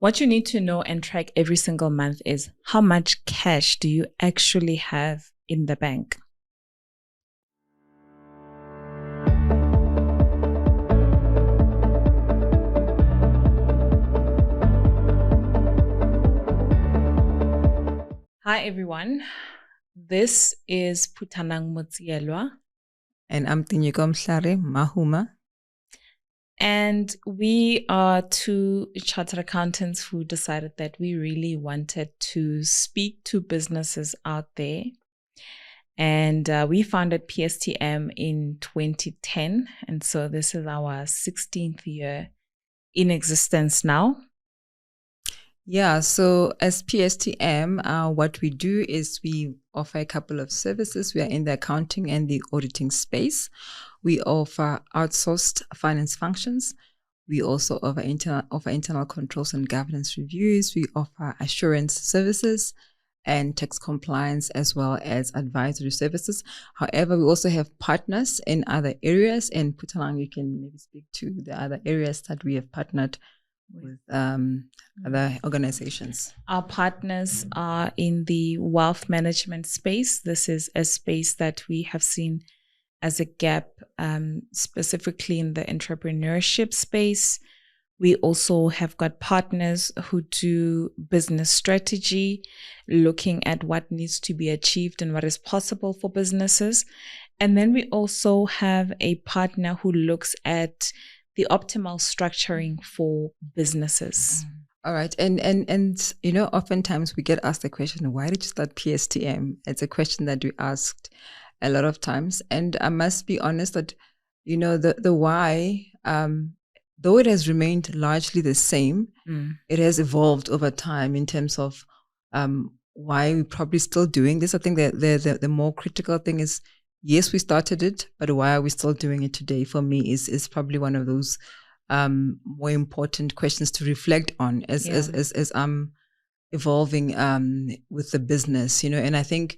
What you need to know and track every single month is how much cash do you actually have in the bank? Hi, everyone. This is Putanang Motsielwa. And I'm Tinyuko Mhlari Mahuma. And we are two chartered accountants who decided that we really wanted to speak to businesses out there. And we founded PSTM in 2010. And so this is our 16th year in existence now. Yeah, so as PSTM, what we do is we offer a couple of services. We are in the accounting and the auditing space. We offer outsourced finance functions. We also offer internal controls and governance reviews. We offer assurance services and tax compliance, as well as advisory services. However, we also have partners in other areas. And Putanang, you can maybe speak to the other areas that we have partnered with other organizations. Our partners are in the wealth management space. This is a space that we have seen as a gap, specifically in the entrepreneurship space. We also have got partners who do business strategy, looking at what needs to be achieved and what is possible for businesses. And then we also have a partner who looks at the optimal structuring for businesses. All right. And you know, oftentimes we get asked the question, why did you start PSTM? It's a question that we asked a lot of times. And I must be honest that, you know, the why, though it has remained largely the same, it has evolved over time in terms of why we're probably still doing this. I think that the more critical thing is, yes, we started it, but why are we still doing it today? For me, is probably one of those more important questions to reflect on as I'm evolving with the business, you know. And I think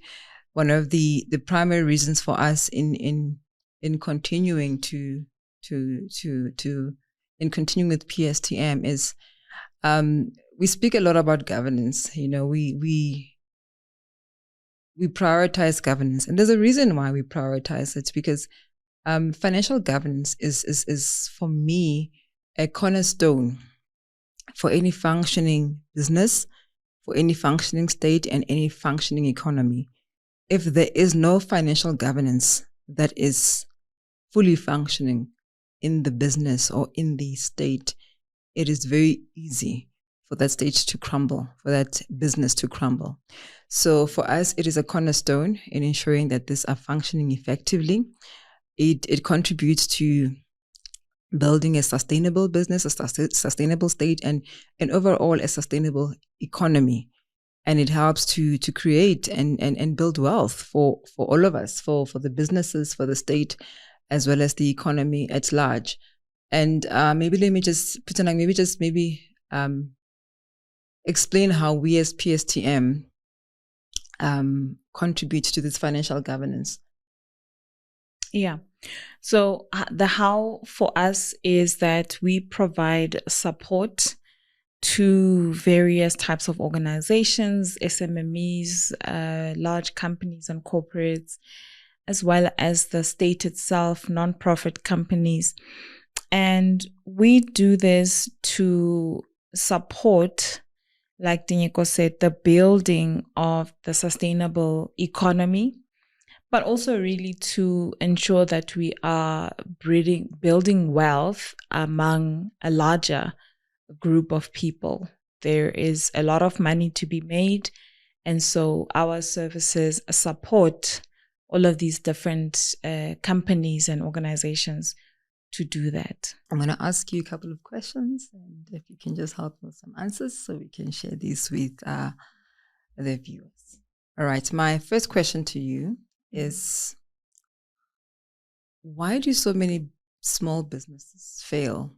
one of the primary reasons for us in continuing in continuing with PSTM is we speak a lot about governance. You know, we prioritize governance, and there's a reason why we prioritize it, because financial governance is for me a cornerstone for any functioning business, for any functioning state, and any functioning economy. If there is no financial governance that is fully functioning in the business or in the state, it is very easy for that state to crumble, for that business to crumble. So for us, it is a cornerstone in ensuring that these are functioning effectively. It contributes to building a sustainable business, a sustainable state, and overall a sustainable economy. And it helps to create and build wealth for all of us, for the businesses, for the state, as well as the economy at large. And maybe explain how we as PSTM contribute to this financial governance. Yeah. So the how for us is that we provide support to various types of organizations, SMMEs, large companies and corporates, as well as the state itself, nonprofit companies. And we do this to support, like Dinyeko said, the building of the sustainable economy, but also really to ensure that we are building wealth among a larger group of people. There is a lot of money to be made, and so our services support all of these different companies and organizations to do that. I'm going to ask you a couple of questions, and if you can just help with some answers so we can share these with the viewers. All right, my first question to you is, why do so many small businesses fail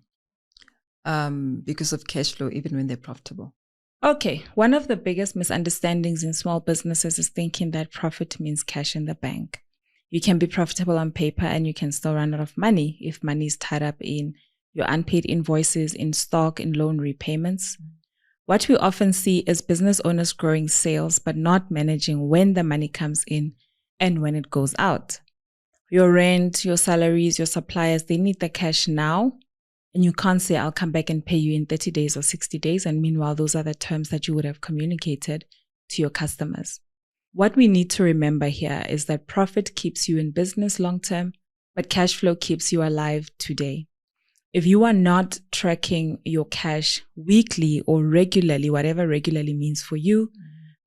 because of cash flow, even when they're profitable? Okay, one of the biggest misunderstandings in small businesses is thinking that profit means cash in the bank. You can be profitable on paper and you can still run out of money if money is tied up in your unpaid invoices, in stock, in loan repayments. What we often see is business owners growing sales, but not managing when the money comes in and when it goes out. Your rent, your salaries, your suppliers, they need the cash now. And you can't say, I'll come back and pay you in 30 days or 60 days. And meanwhile, those are the terms that you would have communicated to your customers. What we need to remember here is that profit keeps you in business long term, but cash flow keeps you alive today. If you are not tracking your cash weekly or regularly, whatever regularly means for you,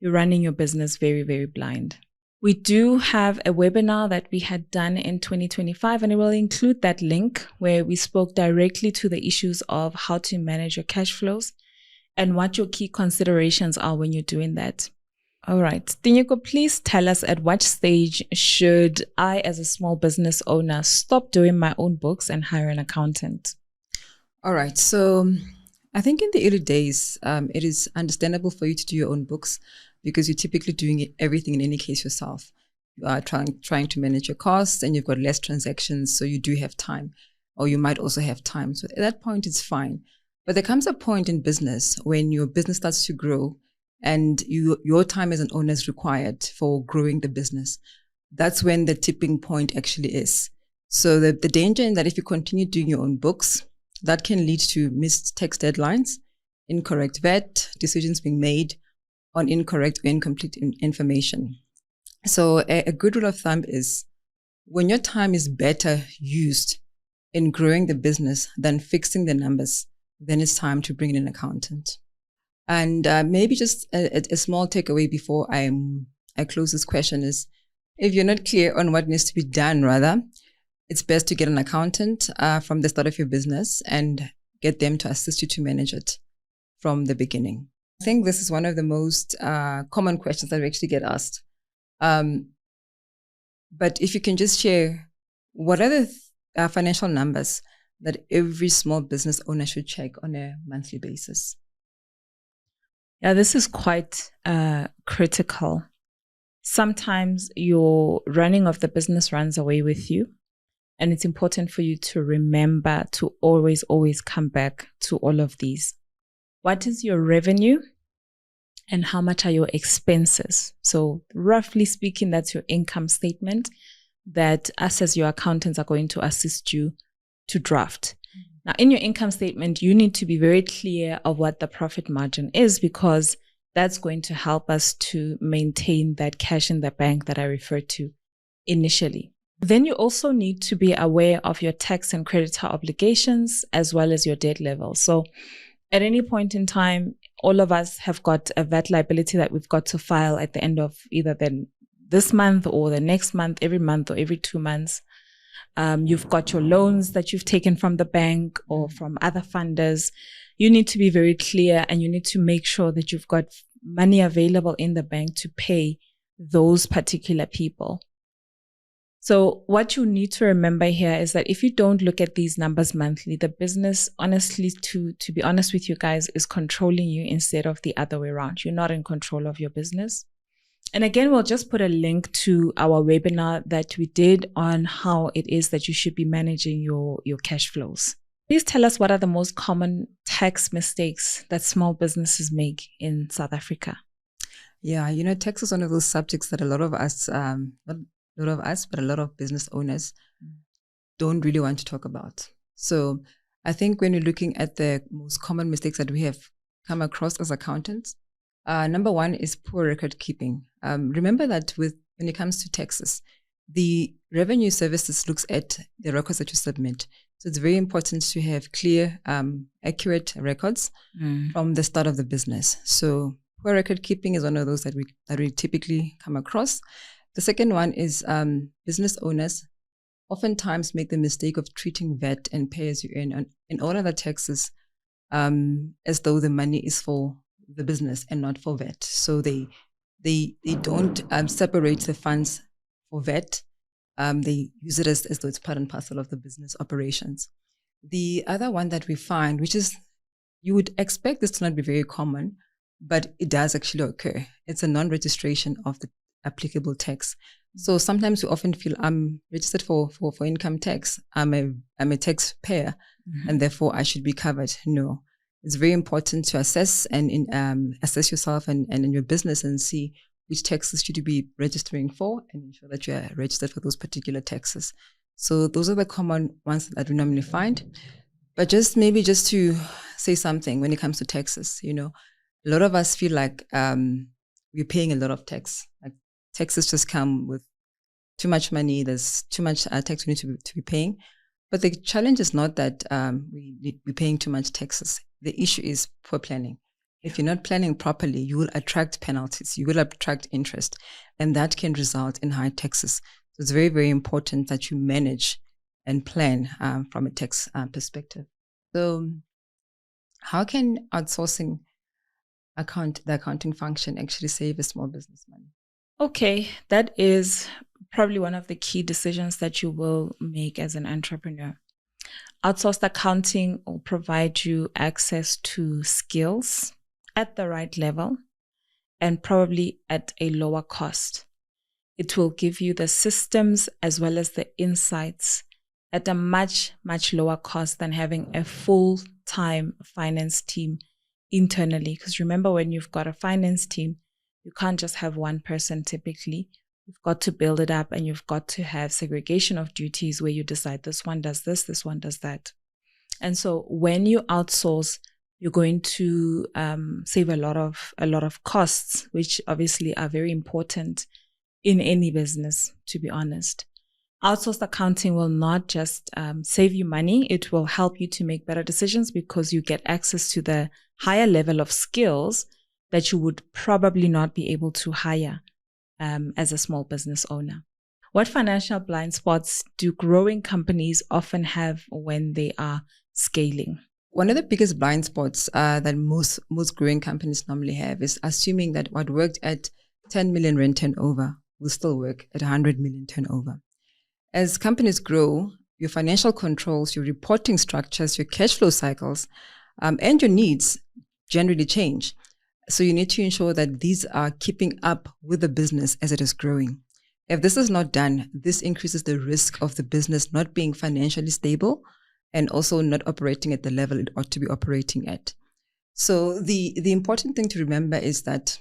you're running your business very, very blind. We do have a webinar that we had done in 2025, and it will include that link where we spoke directly to the issues of how to manage your cash flows and what your key considerations are when you're doing that. All right. Tinyeko, please tell us at what stage should I, as a small business owner, stop doing my own books and hire an accountant? All right. So I think in the early days, it is understandable for you to do your own books because you're typically doing everything in any case yourself. You are trying to manage your costs and you've got less transactions, so you do have time, or you might also have time. So at that point, it's fine. But there comes a point in business when your business starts to grow and your time as an owner is required for growing the business. That's when the tipping point actually is. So the danger in that if you continue doing your own books, that can lead to missed tax deadlines, incorrect VAT, decisions being made on incorrect or incomplete information. So a good rule of thumb is when your time is better used in growing the business than fixing the numbers, then it's time to bring in an accountant. And maybe just a small takeaway before I close this question is, if you're not clear on what needs to be done, rather, it's best to get an accountant from the start of your business and get them to assist you to manage it from the beginning. I think this is one of the most common questions that we actually get asked. But if you can just share, what are the financial numbers that every small business owner should check on a monthly basis? Yeah, this is quite critical. Sometimes your running of the business runs away with you. And it's important for you to remember to always come back to all of these. What is your revenue and how much are your expenses? So roughly speaking, that's your income statement that us as your accountants are going to assist you to draft. Now, in your income statement, you need to be very clear of what the profit margin is, because that's going to help us to maintain that cash in the bank that I referred to initially. Then you also need to be aware of your tax and creditor obligations as well as your debt level. So at any point in time, all of us have got a VAT liability that we've got to file at the end of either this month or the next month, every month or every 2 months. You've got your loans that you've taken from the bank or from other funders. You need to be very clear and you need to make sure that you've got money available in the bank to pay those particular people. So what you need to remember here is that if you don't look at these numbers monthly, the business, honestly, to be honest with you guys, is controlling you instead of the other way around. You're not in control of your business. And again, we'll just put a link to our webinar that we did on how it is that you should be managing your cash flows. Please tell us, what are the most common tax mistakes that small businesses make in South Africa? Yeah, tax is one of those subjects that a lot of us, but a lot of business owners don't really want to talk about. So I think when you're looking at the most common mistakes that we have come across as accountants, number one is poor record keeping. Remember that when it comes to taxes, the revenue services looks at the records that you submit. So it's very important to have clear, accurate records from the start of the business. So poor record keeping is one of those that we typically come across. The second one is business owners oftentimes make the mistake of treating VAT and pay as you earn in all other taxes as though the money is for the business and not for VAT. So they don't separate the funds for VAT. They use it as though it's part and parcel of the business operations. The other one that we find, which is, you would expect this to not be very common, but it does actually occur. It's a non-registration of the applicable tax. So sometimes we often feel, I'm registered for income tax. I'm a taxpayer, and therefore I should be covered. No. it's very important to assess and assess yourself and in your business and see which taxes should you be registering for and ensure that you are registered for those particular taxes. So those are the common ones that we normally find. But just to say something when it comes to taxes, a lot of us feel like we're paying a lot of tax. Like taxes just come with too much money. There's too much tax we need to be paying. But the challenge is not that we're paying too much taxes. The issue is poor planning. If you're not planning properly, you will attract penalties. You will attract interest, and that can result in high taxes. So it's very, very important that you manage and plan from a tax perspective. So how can outsourcing the accounting function actually save a small business money? Okay, that is probably one of the key decisions that you will make as an entrepreneur. Outsourced accounting will provide you access to skills at the right level and probably at a lower cost. It will give you the systems as well as the insights at a much, much lower cost than having a full-time finance team internally. Because remember, when you've got a finance team, you can't just have one person typically. You've got to build it up, and you've got to have segregation of duties where you decide this one does this one does that. And so when you outsource, you're going to save a lot of costs, which obviously are very important in any business, to be honest. Outsourced accounting will not just save you money, it will help you to make better decisions because you get access to the higher level of skills that you would probably not be able to hire as a small business owner. What financial blind spots do growing companies often have when they are scaling? One of the biggest blind spots that most growing companies normally have is assuming that what worked at 10 million rand turnover will still work at 100 million turnover. As companies grow, your financial controls, your reporting structures, your cash flow cycles, and your needs generally change. So you need to ensure that these are keeping up with the business as it is growing. If this is not done, this increases the risk of the business not being financially stable and also not operating at the level it ought to be operating at. So the important thing to remember is that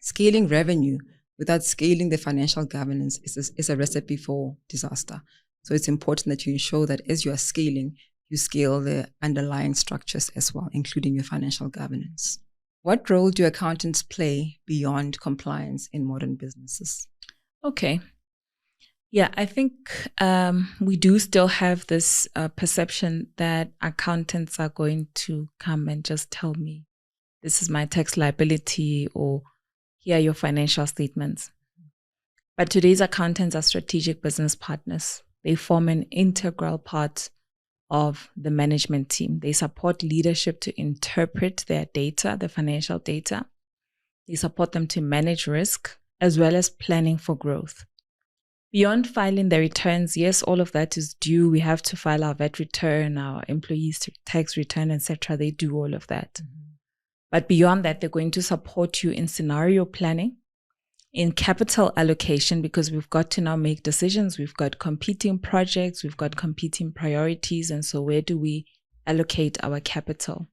scaling revenue without scaling the financial governance is a recipe for disaster. So it's important that you ensure that as you are scaling, you scale the underlying structures as well, including your financial governance. What role do accountants play beyond compliance in modern businesses? Okay. Yeah, I think we do still have this perception that accountants are going to come and just tell me, this is my tax liability, or here are your financial statements. But today's accountants are strategic business partners. They form an integral part of the management team. They support leadership to interpret their data, the financial data. They support them to manage risk as well as planning for growth. Beyond filing the returns, yes, all of that is due. We have to file our VAT return, our employees' tax return, etc. They do all of that. Mm-hmm. But beyond that, they're going to support you in scenario planning, in capital allocation, because we've got to now make decisions. We've got competing projects, we've got competing priorities. And so where do we allocate our capital,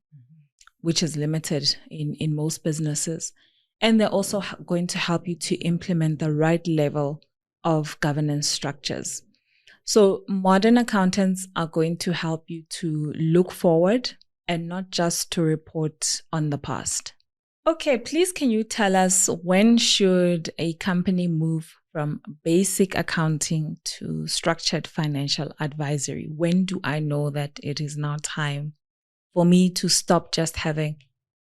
which is limited in most businesses? And they're also going to help you to implement the right level of governance structures. So modern accountants are going to help you to look forward and not just to report on the past. Okay, please can you tell us, when should a company move from basic accounting to structured financial advisory? When do I know that it is now time for me to stop just having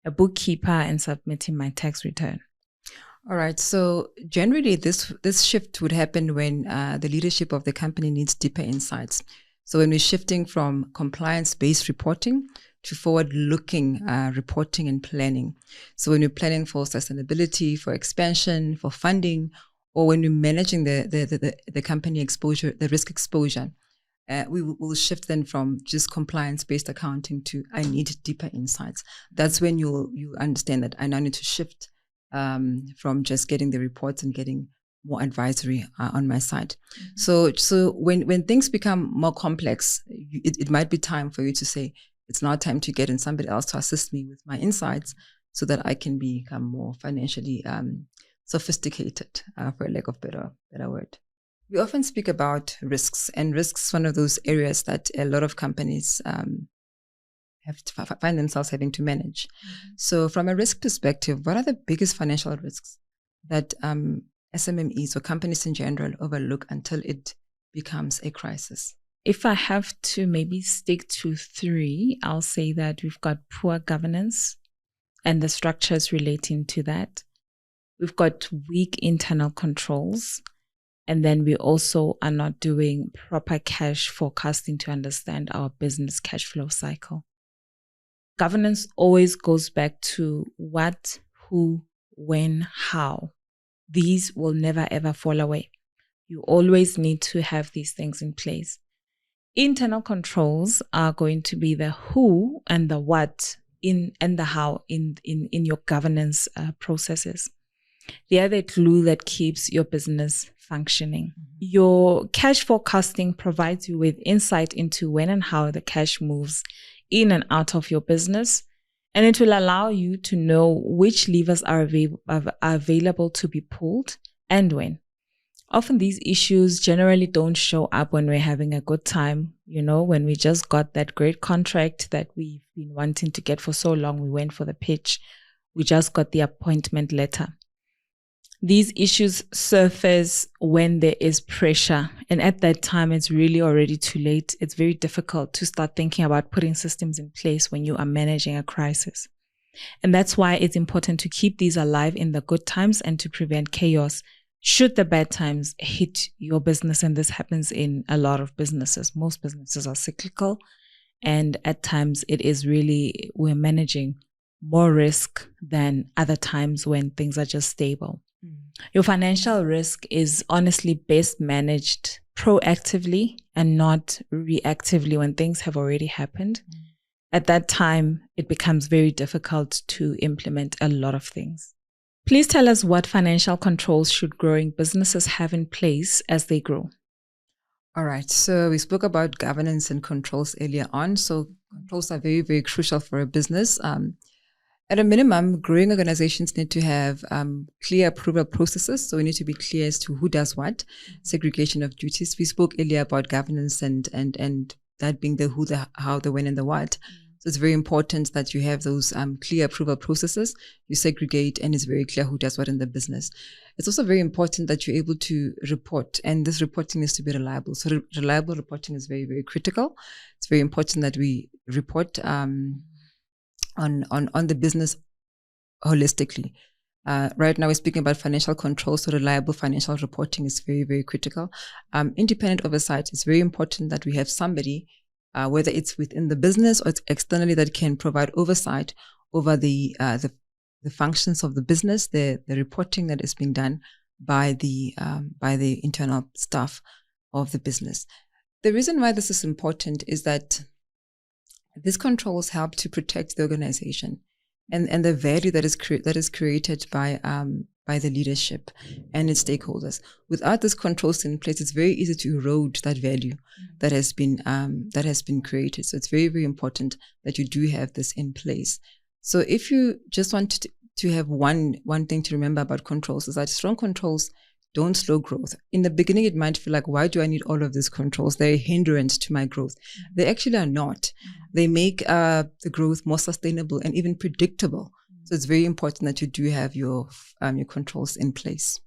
a bookkeeper and submitting my tax return? All right. So generally, this shift would happen when the leadership of the company needs deeper insights. So when we're shifting from compliance-based reporting to forward-looking reporting and planning. So when we're planning for sustainability, for expansion, for funding, or when we're managing the company exposure, the risk exposure, we will shift then from just compliance-based accounting to I need deeper insights. That's when you understand that I now need to shift from just getting the reports and getting more advisory on my side. Mm-hmm. So when things become more complex, it might be time for you to say, It's now time to get in somebody else to assist me with my insights so that I can become more financially sophisticated, for a lack of better word. We often speak about risks, and risks is one of those areas that a lot of companies have to find themselves having to manage. So from a risk perspective, what are the biggest financial risks that SMMEs or companies in general overlook until it becomes a crisis? If I have to maybe stick to 3, I'll say that we've got poor governance and the structures relating to that. We've got weak internal controls. And then we also are not doing proper cash forecasting to understand our business cash flow cycle. Governance always goes back to what, who, when, how. These will never ever fall away. You always need to have these things in place. Internal controls are going to be the who and the what and the how in your governance processes. They are the glue that keeps your business functioning. Your cash forecasting provides you with insight into when and how the cash moves in and out of your business, and it will allow you to know which levers are available to be pulled and when. Often these issues generally don't show up when we're having a good time, when we just got that great contract that we've been wanting to get for so long. We went for the pitch. We just got the appointment letter. These issues surface when there is pressure, and at that time, it's really already too late. It's very difficult to start thinking about putting systems in place when you are managing a crisis. And that's why it's important to keep these alive in the good times and to prevent chaos should the bad times hit your business. And this happens in a lot of businesses. Most businesses are cyclical, and at times it is really, we're managing more risk than other times when things are just stable. Your financial risk is honestly best managed proactively and not reactively when things have already happened. At that time, it becomes very difficult to implement a lot of things. Please tell us what financial controls should growing businesses have in place as they grow. All right. So we spoke about governance and controls earlier on. So controls are very, very crucial for a business. At a minimum, growing organizations need to have clear approval processes. So we need to be clear as to who does what, segregation of duties. We spoke earlier about governance and that being the who, the how, the when, and the what. So it's very important that you have those clear approval processes. You segregate, and it's very clear who does what in the business. It's also very important that you're able to report, and this reporting needs to be reliable. So reliable reporting is very, very critical. It's very important that we report on the business holistically. Right now we're speaking about financial control, so reliable financial reporting is very, very critical. Independent oversight is very important that we have somebody, whether it's within the business or it's externally, that can provide oversight over the functions of the business, the reporting that is being done by the internal staff of the business. The reason why this is important is that these controls help to protect the organization and the value that is created by the leadership and its stakeholders. Without these controls in place, it's very easy to erode that value that has been created. So it's very, very important that you do have this in place. So if you just want to have one thing to remember about controls, is that strong controls don't slow growth. In the beginning, it might feel like, why do I need all of these controls? They're a hindrance to my growth. They actually are not. They make the growth more sustainable and even predictable. So it's very important that you do have your controls in place.